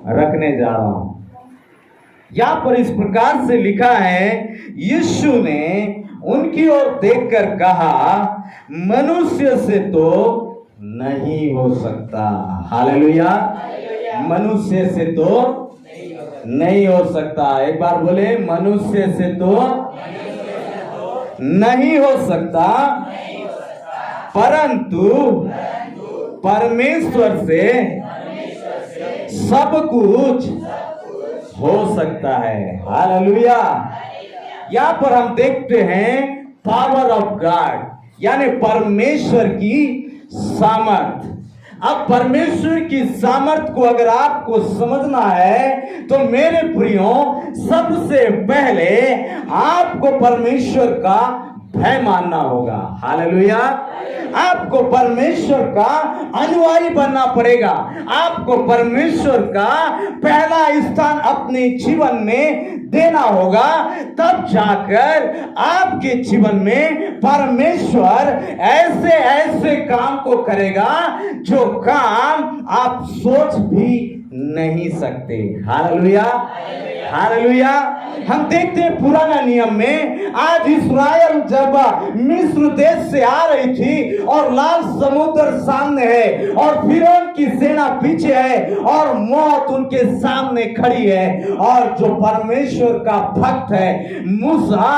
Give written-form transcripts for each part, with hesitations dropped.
रखने जा रहा हूं। यहां पर इस प्रकार से लिखा है, यीशु ने उनकी ओर देखकर कहा, मनुष्य से तो नहीं हो सकता। हालेलुया। मनुष्य से तो नहीं हो सकता। एक बार बोले, मनुष्य से तो नहीं हो सकता, परंतु परमेश्वर से सब कुछ हो सकता है। हालेलुया। यहां पर हम देखते हैं पावर ऑफ गॉड, यानी परमेश्वर की सामर्थ। अब परमेश्वर की सामर्थ को अगर आपको समझना है तो मेरे प्रियो, सबसे पहले आपको परमेश्वर का भय मानना होगा। हालेलुया। आपको परमेश्वर का अनुयायी बनना पड़ेगा। आपको परमेश्वर का पहला स्थान अपने जीवन में देना होगा, तब जाकर आपके जीवन में परमेश्वर ऐसे ऐसे काम को करेगा जो काम आप सोच भी नहीं सकते। हालेलुया। हालेलुया। हम देखते हैं पुराना नियम में, आज इस्राएल जब मिस्र देश से आ रही थी और लाल समुद्र सामने है और फिरौन की सेना पीछे है और मौत उनके सामने खड़ी है, और जो परमेश्वर का भक्त है मूसा,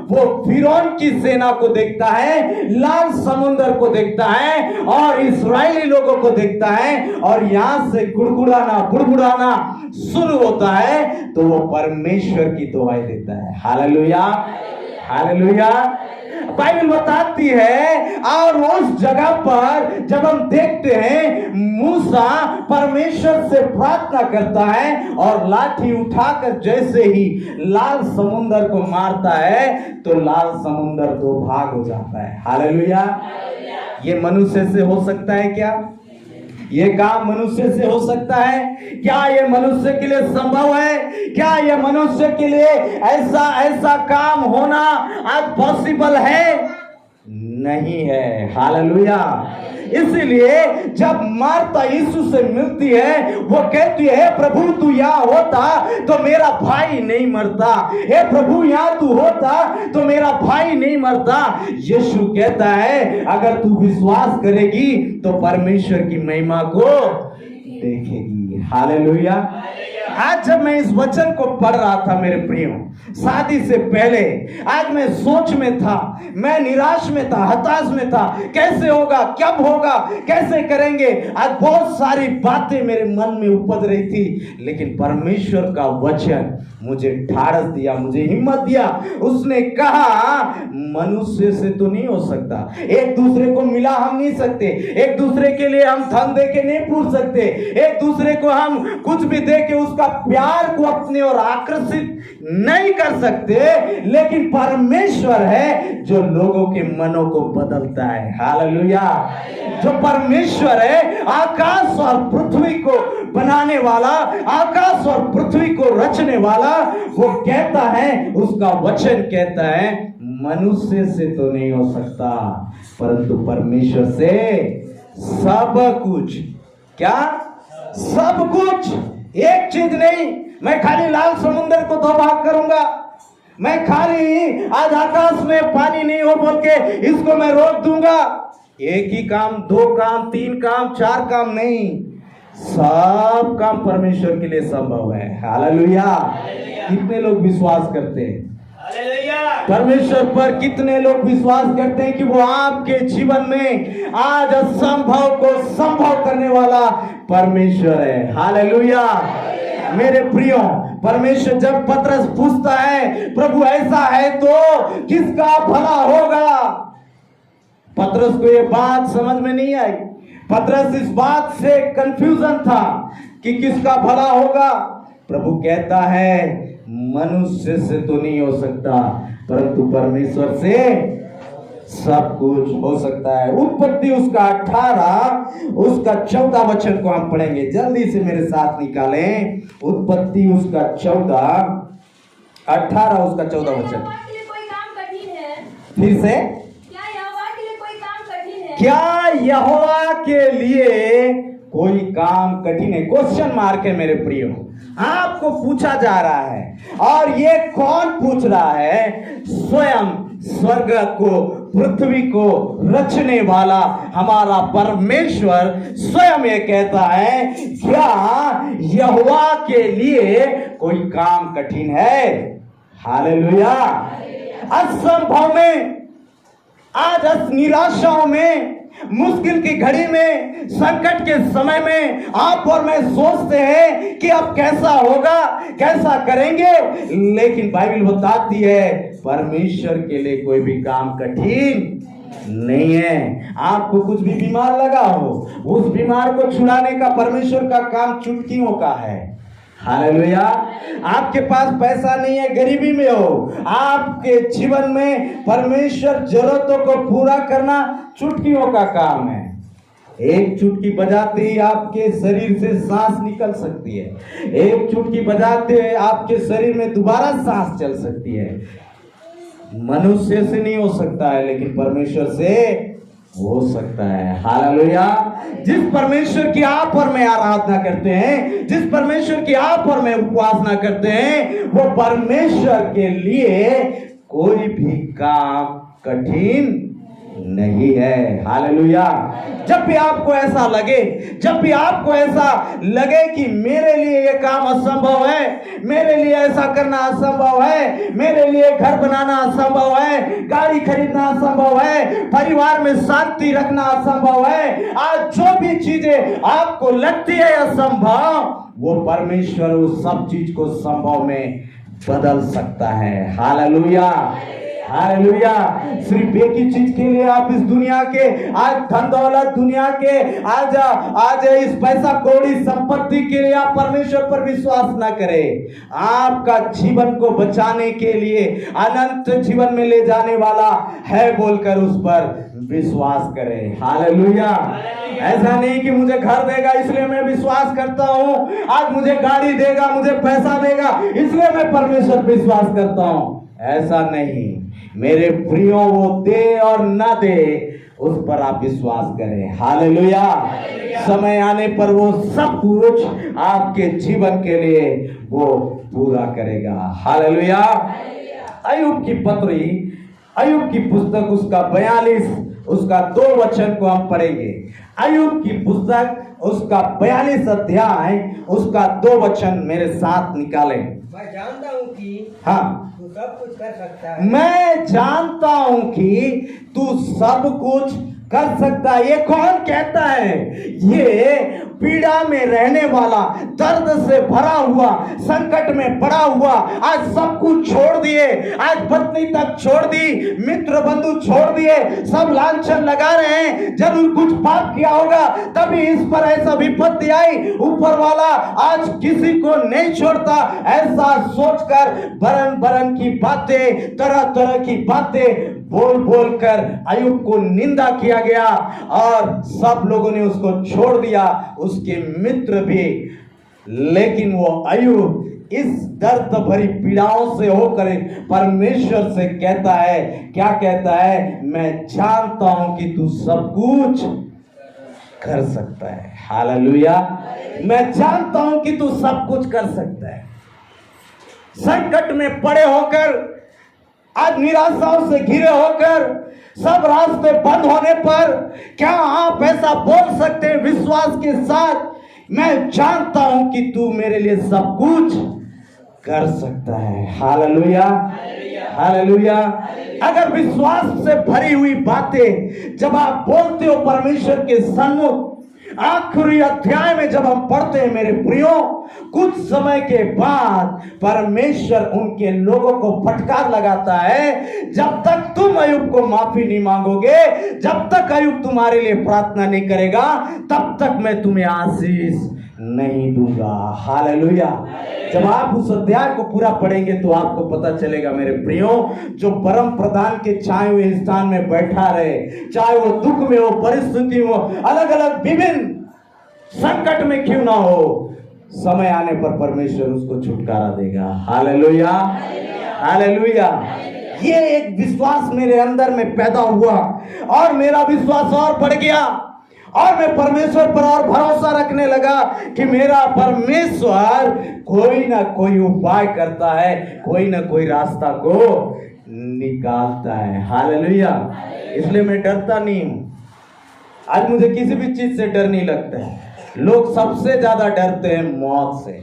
वो फिरौन की सेना को देखता है, लाल समुद्र को देखता है और इस्राएली लोगों को देखता है, और यहां से गुड़गुड़ाना बुड़बुड़ाना शुरू होता है, तो वो परमेश्वर की दुआएं देता है। हालेलुया। हालेलुया। बाइबल बताती है, और उस जगह पर जब हम देखते हैं मूसा परमेश्वर से प्रार्थना करता है और लाठी उठाकर जैसे ही लाल समुद्र को मारता है तो लाल समुद्र दो भाग हो जाता है। हालेलुया। ये मनुष्य से हो सकता है क्या? ये काम मनुष्य से हो सकता है क्या? ये मनुष्य के लिए संभव है क्या? ये मनुष्य के लिए ऐसा काम होना आज पॉसिबल है? नहीं है। हालेलुया। इसलिए जब मार्था यीशु से मिलती है, वो कहती है, प्रभु तू यहाँ होता तो मेरा भाई नहीं मरता। हे प्रभु यहाँ तू होता तो मेरा भाई नहीं मरता। यीशु कहता है, अगर तू विश्वास करेगी तो परमेश्वर की महिमा को देखेगी। हालेलुया। आज जब मैं इस वचन को पढ़ रहा था मेरे प्रियो, शादी से पहले आज मैं सोच में था, मैं निराश में था, हताश में था, कैसे होगा, कब होगा, कैसे करेंगे। आज बहुत सारी बातें मेरे मन में उपज रही थी, लेकिन परमेश्वर का वचन मुझे ढाढ़स दिया, मुझे हिम्मत दिया। उसने कहा, मनुष्य से तो नहीं हो सकता, एक दूसरे को मिला हम नहीं सकते, एक दूसरे के लिए हम धन दे के नहीं पूछ सकते, एक दूसरे को हम कुछ भी दे के उसका प्यार को अपने और आकर्षित नहीं कर सकते, लेकिन परमेश्वर है जो लोगों के मनों को बदलता है। हालेलुया। जो परमेश्वर है, आकाश और पृथ्वी को बनाने वाला, आकाश और पृथ्वी को रचने वाला, वो कहता है, उसका वचन कहता है, मनुष्य से तो नहीं हो सकता, परंतु परमेश्वर से सब कुछ। क्या? सब कुछ। एक चीज नहीं, मैं खाली लाल समुद्र को दो भाग करूंगा, मैं खाली आज आकाश में पानी नहीं हो बोल के इसको मैं रोक दूंगा। एक ही काम, दो काम, तीन काम, चार काम नहीं, सब काम परमेश्वर के लिए संभव है। हालेलुया। कितने लोग विश्वास करते हैं परमेश्वर पर? कितने लोग विश्वास करते हैं कि वो आपके जीवन में आज असंभव को संभव करने वाला परमेश्वर है? हालेलुया। मेरे प्रियो, परमेश्वर जब पतरस पूछता है, प्रभु ऐसा है तो किसका भला होगा, पतरस को ये बात समझ में नहीं आई। पतरस इस बात से कंफ्यूजन था कि किसका भला होगा। प्रभु कहता है, मनुष्य से तो नहीं हो सकता, परंतु परमेश्वर से सब कुछ हो सकता है। उत्पत्ति उसका 18 उसका 14 वचन को हम पढ़ेंगे, जल्दी से मेरे साथ निकालें। उत्पत्ति उसका 18 उसका 14 वचन। फिर से, क्या यहोवा के लिए कोई काम कठिन है। क्वेश्चन मार्क है मेरे प्रियो, आपको पूछा जा रहा है, और ये कौन पूछ रहा है? स्वयं स्वर्ग को पृथ्वी को रचने वाला हमारा परमेश्वर स्वयं ये कहता है, क्या यहोवा के लिए कोई काम कठिन है? हालेलुया। असंभव में, आज निराशाओं में, मुश्किल की घड़ी में, संकट के समय में आप और मैं सोचते हैं कि अब कैसा होगा, कैसा करेंगे, लेकिन बाइबल बताती है परमेश्वर के लिए कोई भी काम कठिन नहीं है। आपको कुछ भी बीमार लगा हो, उस बीमार को छुड़ाने का परमेश्वर का काम चुटकियों का है। हालेलुया। आपके पास पैसा नहीं है, गरीबी में हो, आपके जीवन में परमेश्वर जरूरतों को पूरा करना चुटकियों का काम है। एक चुटकी बजाते ही आपके शरीर से सांस निकल सकती है, एक चुटकी बजाते हुए आपके शरीर में दोबारा सांस चल सकती है। मनुष्य से नहीं हो सकता है, लेकिन परमेश्वर से हो सकता है। हालेलुया। जिस परमेश्वर की आप और मैं आराधना करते हैं, जिस परमेश्वर की आप और मैं उपासना करते हैं, वो परमेश्वर के लिए कोई भी काम कठिन नहीं है। हालेलुया। जब भी आपको ऐसा लगे, जब भी आपको ऐसा लगे कि मेरे लिए ये काम असंभव है, मेरे लिए ऐसा करना असंभव है, मेरे लिए घर बनाना असंभव है, गाड़ी खरीदना असंभव है, परिवार में शांति रखना असंभव है, आज जो भी चीजें आपको लगती है असंभव, वो परमेश्वर उस सब चीज को संभव में बदल सकता है। हालेलुया। हालेलुया। सिर्फ एक ही चीज के लिए आप इस दुनिया के, आज धन दौलत दुनिया के, आज इस पैसा कौड़ी संपत्ति के लिए आप परमेश्वर पर विश्वास ना करें। आपका जीवन को बचाने के लिए, अनंत जीवन में ले जाने वाला है बोलकर उस पर विश्वास करें। हालेलुया। ऐसा नहीं कि मुझे घर देगा इसलिए मैं विश्वास करता हूं, आज मुझे गाड़ी देगा, मुझे पैसा देगा इसलिए मैं परमेश्वर पर विश्वास करता हूं। ऐसा नहीं मेरे प्रियो, वो दे और ना दे उस पर आप विश्वास करें। हालेलुया। समय आने पर वो सब कुछ आपके जीवन के लिए वो पूरा करेगा। हालेलुया। अय्यूब की पत्री, अय्यूब की पुस्तक उसका 42 उसका 2 वचन को हम पढ़ेंगे। अय्यूब की पुस्तक उसका 42 अध्याय उसका 2 वचन मेरे साथ निकालें। मैं जानता हूँ कि हाँ, तू सब कुछ कर सकता है। मैं जानता हूं कि तू सब कुछ कर सकता है। ये कौन कहता है? ये पीड़ा में रहने वाला, दर्द से भरा हुआ, संकट में पड़ा हुआ, आज सब कुछ छोड़ दिए, आज पत्नी तक छोड़ दी, मित्र बंधु छोड़ दिए, सब लांछन लगा रहे हैं, जरूर कुछ पाप किया होगा तभी इस पर ऐसा विपत्ति आई। ऊपर वाला आज किसी को नहीं छोड़ता, ऐसा सोचकर बरन बरन की बातें, तरह तरह की बातें बोल बोल कर अय्यूब को निंदा किया गया और सब लोगों ने उसको छोड़ दिया, उसके मित्र भी। लेकिन वो अय्यूब इस दर्द भरी पीड़ाओं से होकर परमेश्वर से कहता है, क्या कहता है? मैं जानता हूं कि तू सब कुछ कर सकता है। हालेलुया। मैं जानता हूं कि तू सब कुछ कर सकता है। संकट में पड़े होकर, आज निराशाओं से घिरे होकर, सब रास्ते बंद होने पर क्या आप ऐसा बोल सकते हैं विश्वास के साथ, मैं जानता हूं कि तू मेरे लिए सब कुछ कर सकता है। हालेलुया। हालेलुया। अगर विश्वास से भरी हुई बातें जब आप बोलते हो परमेश्वर के सन्मुख, आखिरी अध्याय में जब हम पढ़ते हैं मेरे प्रियो, कुछ समय के बाद परमेश्वर उनके लोगों को फटकार लगाता है, जब तक तुम अय्यूब को माफी नहीं मांगोगे, जब तक अय्यूब तुम्हारे लिए प्रार्थना नहीं करेगा, तब तक मैं तुम्हें आशीष नहीं दूंगा। हालेलुया। जब आप उस अध्याय को पूरा पढ़ेंगे तो आपको पता चलेगा मेरे प्रियो, जो परम प्रधान के छाए हुए स्थान में बैठा रहे, चाहे वो दुख में हो, परिस्थिति हो, अलग अलग विभिन्न संकट में क्यों ना हो, समय आने पर परमेश्वर उसको छुटकारा देगा। हालेलुया। हालेलुया। ये एक विश्वास मेरे अंदर में पैदा हुआ और मेरा विश्वास और बढ़ गया और मैं परमेश्वर पर और भरोसा रखने लगा कि मेरा परमेश्वर कोई ना कोई उपाय करता है, कोई ना कोई रास्ता को निकालता है। हालेलुया। इसलिए मैं डरता नहीं हूं। आज मुझे किसी भी चीज से डर नहीं लगता है। लोग सबसे ज्यादा डरते हैं मौत से,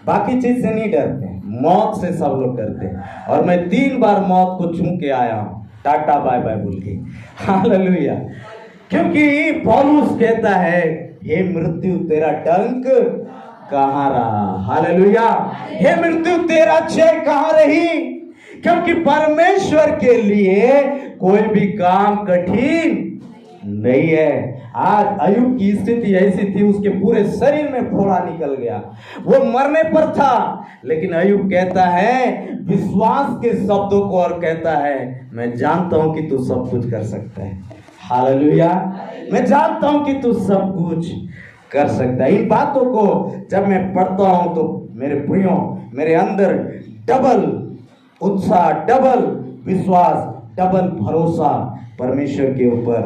बाकी चीज से नहीं डरते, मौत से सब लोग डरते हैं। और मैं 3 बार मौत को छू के आया हूं, टाटा बाय बाय बोल के। हालेलुया। क्योंकि पौलुस कहता है, हे मृत्यु तेरा डंक कहां रहा। हालेलुया। हे मृत्यु तेरा जय कहां रही। क्योंकि परमेश्वर के लिए कोई भी काम कठिन नहीं है। आज अय्यूब की स्थिति ऐसी थी, उसके पूरे शरीर में फोड़ा निकल गया, वो मरने पर था। लेकिन अय्यूब कहता है विश्वास के शब्दों को और कहता है, मैं जानता हूं कि तू सब कुछ कर सकता है। हालेलुया। मैं जानता हूं कि तू सब कुछ कर सकता है। इन बातों को जब मैं पढ़ता हूं तो मेरे प्रियो, मेरे अंदर डबल उत्साह, डबल विश्वास, डबल भरोसा परमेश्वर के ऊपर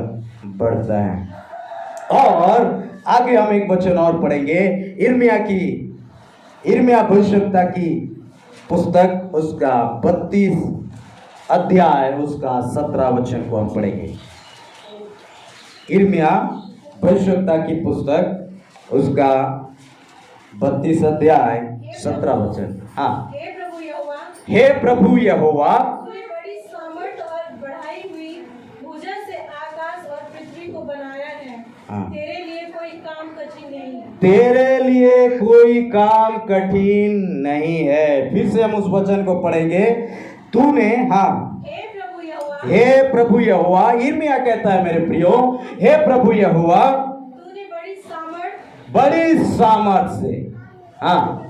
बढ़ता है। और आगे हम एक वचन और पढ़ेंगे, यिर्मयाह भविष्यवक्ता की पुस्तक, उसका 32 अध्याय, उसका 17 वचन को हम पढ़ेंगे। यिर्मयाह भविष्यवक्ता की पुस्तक, उसका 32 अध्याय 17 वचन। हाँ। हे प्रभु यहोवा, तूने बड़ी सामर्थ और बढ़ाई हुई भुजा से आकाश और पृथ्वी को बनाया है। हाँ। तेरे लिए कोई काम कठिन नहीं है। तेरे लिए कोई काम कठिन नहीं है। फिर से हम उस वचन को पढ़ेंगे। तूने, हाँ, हे प्रभु यहोवा, हे प्रभु यहोवा, यिर्मयाह कहता है मेरे प्रियो, हे प्रभु यहोवा, तूने बड़ी सामर्थ से, हाँ,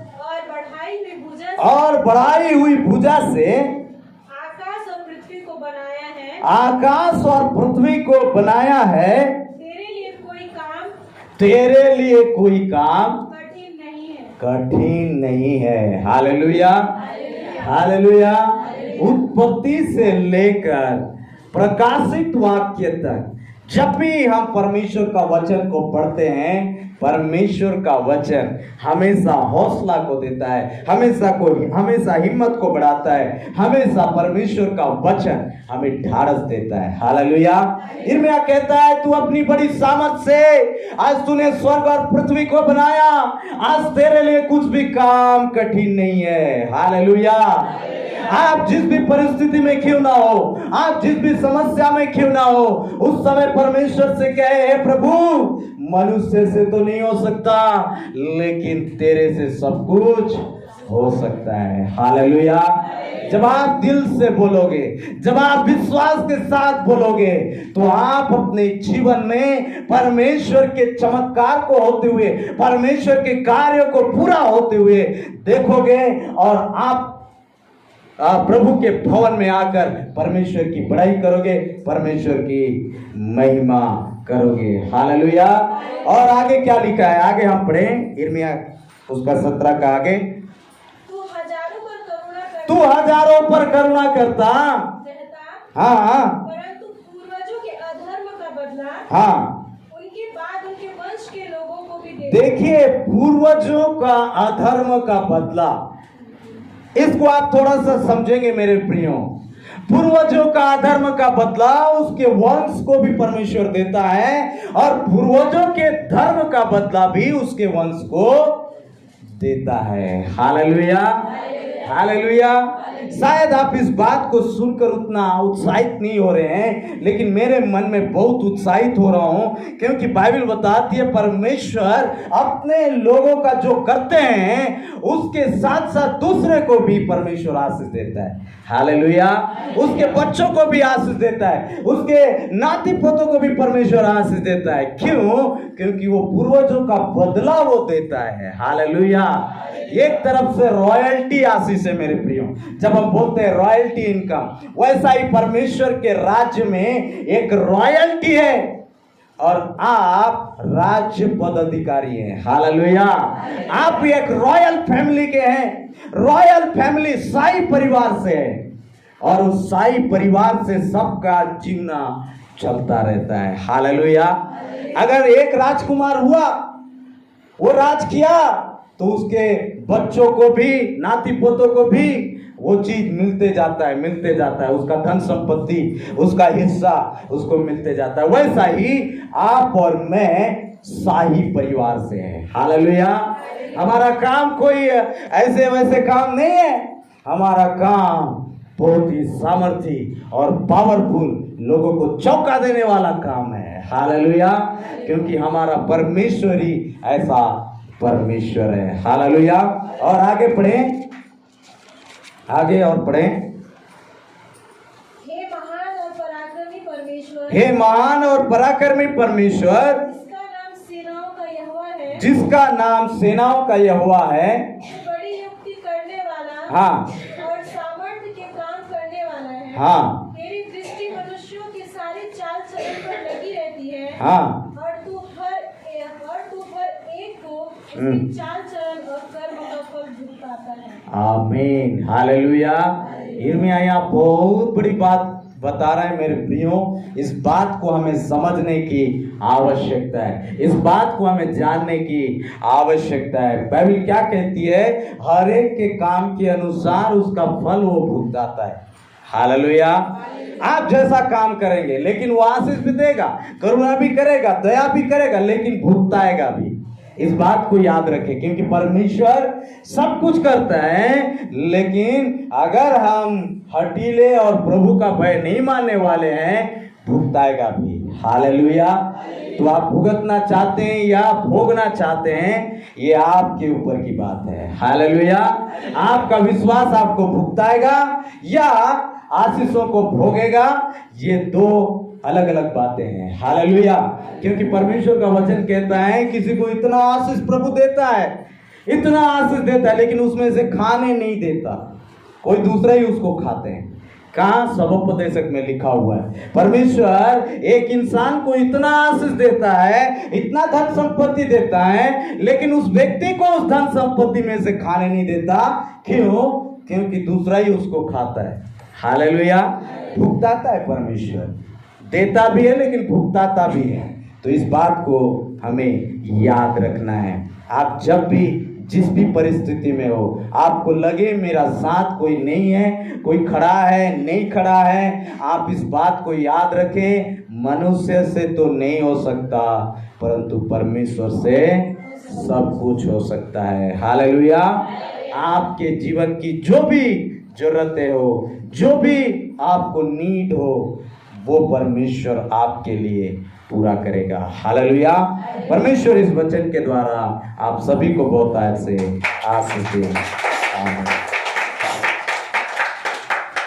और बढ़ाई हुई भुजा से आकाश और पृथ्वी को बनाया है। आकाश और पृथ्वी को बनाया है। तेरे लिए कोई काम कठिन नहीं है। कठिन नहीं है। हालेलुया। हालेलुया। उत्पत्ति से लेकर प्रकाशित वाक्य तक जब भी हम परमेश्वर का वचन को पढ़ते हैं, परमेश्वर का वचन हमेशा हौसला को देता है, हमेशा हिम्मत को बढ़ाता है, हमेशा परमेश्वर का वचन हमें ढाढ़स देता है। हालेलुया। यिर्मयाह कहता है, तू अपनी बड़ी सामर्थ से आज तूने स्वर्ग और पृथ्वी को बनाया। आज तेरे लिए कुछ भी काम कठिन नहीं है। हालेलुया। आप जिस भी परिस्थिति में क्यों ना हो, आप जिस भी समस्या में क्यों ना हो, उस समय परमेश्वर से कहे, हे प्रभु, मनुष्य से तो नहीं हो सकता, लेकिन तेरे से सब कुछ हो सकता है। हालेलुया। जब आप दिल से बोलोगे, जब आप विश्वास के साथ बोलोगे, तो आप अपने जीवन में परमेश्वर के चमत्कार को होते हुए, परमेश्वर के कार्यों को पूरा होते हुए देखोगे, और आप प्रभु के भवन में आकर परमेश्वर की बड़ाई करोगे, परमेश्वर की महिमा करोगे। हालेलुया। और आगे क्या लिखा है, आगे हम पढ़ें यिर्मयाह उसका 17 का आगे। तू हजारों पर करुणा करता, हाँ, परंतु पूर्वजों के अधर्म का बदला, हाँ, उनके बाद उनके वंश के लोगों को भी दे। देखिए, पूर्वजों का अधर्म का बदला, इसको आप थोड़ा सा समझेंगे मेरे प्रियो। पूर्वजों का अधर्म का बदला उसके वंश को भी परमेश्वर देता है, और पूर्वजों के धर्म का बदला भी उसके वंश को देता है। हालेलुया। हालेलुया। शायद आप इस बात को सुनकर उतना उत्साहित नहीं हो रहे हैं, लेकिन मेरे मन में बहुत उत्साहित हो रहा हूं, क्योंकि बाइबल बताती है परमेश्वर अपने लोगों का जो करते हैं उसके साथ साथ दूसरे को भी परमेश्वर आशीष देता है। हालेलुया। उसके बच्चों को भी आशीष देता है, उसके नाती पोतों को भी परमेश्वर आशीष देता है। क्यों? क्योंकि वो पूर्वजों का बदला वो देता है। हालेलुया। एक तरफ से रॉयल्टी आशीष है मेरे प्रियो। जब हम बोलते हैं रॉयल्टी इनकम, वैसा ही परमेश्वर के राज्य में एक रॉयल्टी है, और आप राज्य पद अधिकारी हैं। हालेलुया। आप एक रॉयल फैमिली के हैं। रॉयल फैमिली शाही परिवार से है, और उस शाही परिवार से सबका जीना चलता रहता है। हालेलुया। अगर एक राजकुमार हुआ, वो राज किया, तो उसके बच्चों को भी, नाती पोतों को भी वो चीज मिलते जाता है, उसका धन संपत्ति, उसका हिस्सा उसको मिलते जाता है। वैसा ही आप और मैं शाही परिवार से हैं। हालेलुया। हमारा काम कोई ऐसे वैसे काम नहीं है, हमारा काम बहुत ही सामर्थी और पावरफुल, लोगों को चौंका देने वाला काम है। हालेलुया। क्योंकि हमारा परमेश्वर ही ऐसा परमेश्वर है। हालेलुया। और आगे पढ़ें, आगे और पढ़ें। हे महान और पराक्रमी परमेश्वर, हे महान और पराक्रमी परमेश्वर, जिसका नाम सेनाओं का यहोवा है, जिसका नाम सेनाओं का यहोवा है, बड़ी युक्ति करने वाला, हाँ, और सामर्थ्य के काम करने वाला है। हाँ, तेरी दृष्टि मनुष्यों की सारी चाल चलन पर लगी रहती है, हाँ, और तू हर एक को उसकी चाल चलन और कर्म का फल भुगताता है। आमीन। हालेलुया। यिर्मयाह यहाँ बहुत बड़ी बात बता रहा है मेरे प्रियो। इस बात को हमें समझने की आवश्यकता है, इस बात को हमें जानने की आवश्यकता है। बाइबल क्या कहती है? हर एक के काम के अनुसार उसका फल वो भुगताता है। हालेलुया। आप जैसा काम करेंगे, लेकिन वो आशीष भी देगा, करुणा भी करेगा, दया भी करेगा, लेकिन भुगताएगा भी। इस बात को याद रखें, क्योंकि परमेश्वर सब कुछ करता है, लेकिन अगर हम हठीले और प्रभु का भय नहीं मानने वाले हैं, भुगताएगा भी। हालेलुया। तो आप भुगतना चाहते हैं या भोगना चाहते हैं, ये आपके ऊपर की बात है। हालेलुया। आपका विश्वास आपको भुगताएगा या आशीषों को भोगेगा, ये दो अलग अलग बातें हैं। हालेलुया। क्योंकि परमेश्वर का वचन कहता है, किसी को इतना आशीष प्रभु देता है, इतना आशीष देता है, लेकिन उसमें से खाने नहीं देता, कोई दूसरा ही उसको खाते हैं। कहाँ? सबोपदेशक में लिखा हुआ है। परमेश्वर एक इंसान को इतना आशीष देता है, इतना धन संपत्ति देता है, लेकिन उस व्यक्ति को उस धन संपत्ति में से खाने नहीं देता। क्यों? क्योंकि दूसरा ही उसको खाता है। हालेलुया। भुगताता है परमेश्वर, देता भी है लेकिन भुगताता भी है। तो इस बात को हमें याद रखना है। आप जब भी जिस भी परिस्थिति में हो, आपको लगे मेरा साथ कोई नहीं है, कोई खड़ा है नहीं खड़ा है, आप इस बात को याद रखें, मनुष्य से तो नहीं हो सकता, परंतु परमेश्वर से सब कुछ हो सकता है। हालेलुया। आपके जीवन की जो भी जरूरतें हो, जो भी आपको नीड हो, वो परमेश्वर आपके लिए पूरा करेगा। हालेलुया। परमेश्वर इस वचन के द्वारा आप सभी को बहुत से आशीष दे। आमीन।